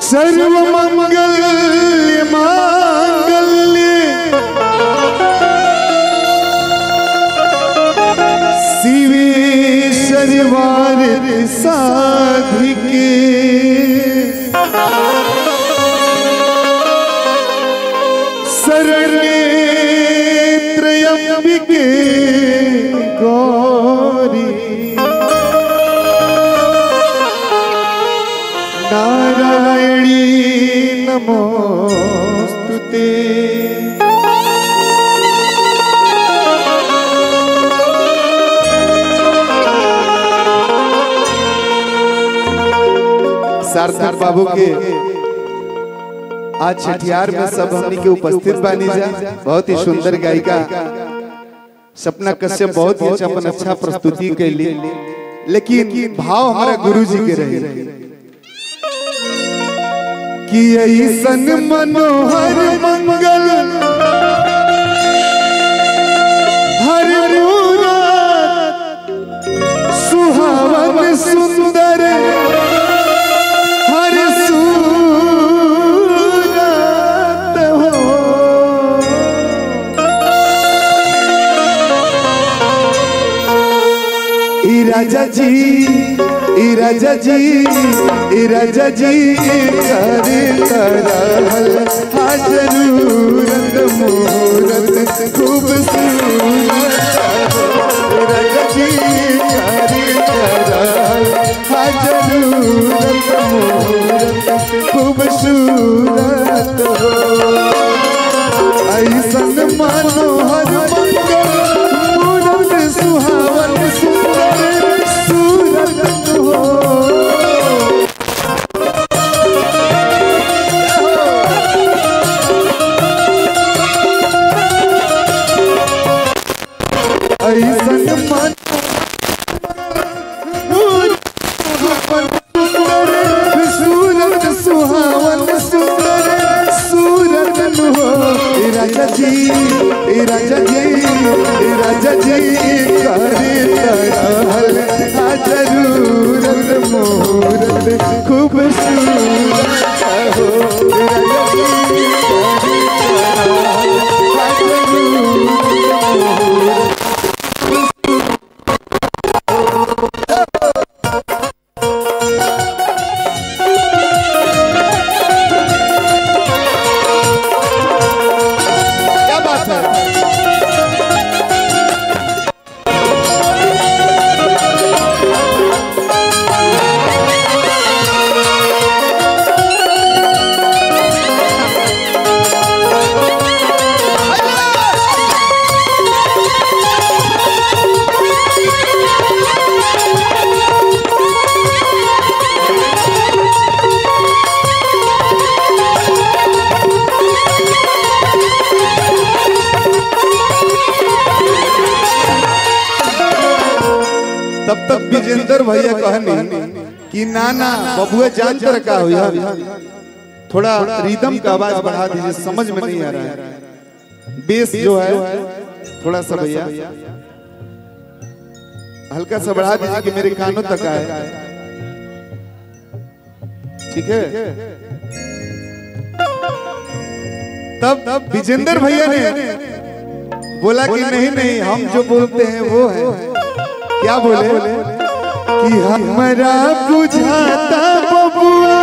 सर्वमंगल्य मांगल्य शिवे शर्वारित साधिके शरण्ये त्र्यंबिके गौरी नारायणी नमोस्तुते। सार्थक बाबू के आज छठियार में सब हमनी के उपस्थित बानी जा। बहुत ही सुंदर गायिका सपना कश्यप बहुत ही अपन अच्छा प्रस्तुति के लिए, लेकिन भाव हमारा गुरु जी के रहे कि ऐसन मनोहर मंगल हर सुहावन सुंदर हर सूरत हो। राजा जी राजा जी राजा जी करे तरहल हाजरूरत मूरत खूबसूरत राजा जी करे तरहल हाजरूरत मूरत खूबसूरत ऐसन मनोहर मंगल मूरत सुहावन सुंदर सूरत हो। ऐसन मन सूरत सुहावन सुंदर सूरत हो। राजा जी राजा जी राजा जी करे तरहल हाजरूरत मूरत खूबसूरत हो। राजा जी करे तरहल हाजरूरत मूरत। तब तक विजेंद्र भैया कहने कि नाना बबुआ जान कर का हो, थोड़ा रिदम का आवाज बढ़ा दीजिए, समझ में नहीं आ रहा है। बेस जो है थोड़ा सा भैया हल्का सा बढ़ा दीजिए कि मेरे कानों तक आए। ठीक है। तब विजेंद्र भैया ने बोला कि नहीं नहीं, हम जो बोलते हैं वो है। क्या बोले कि हमरा बुझाता बबुआ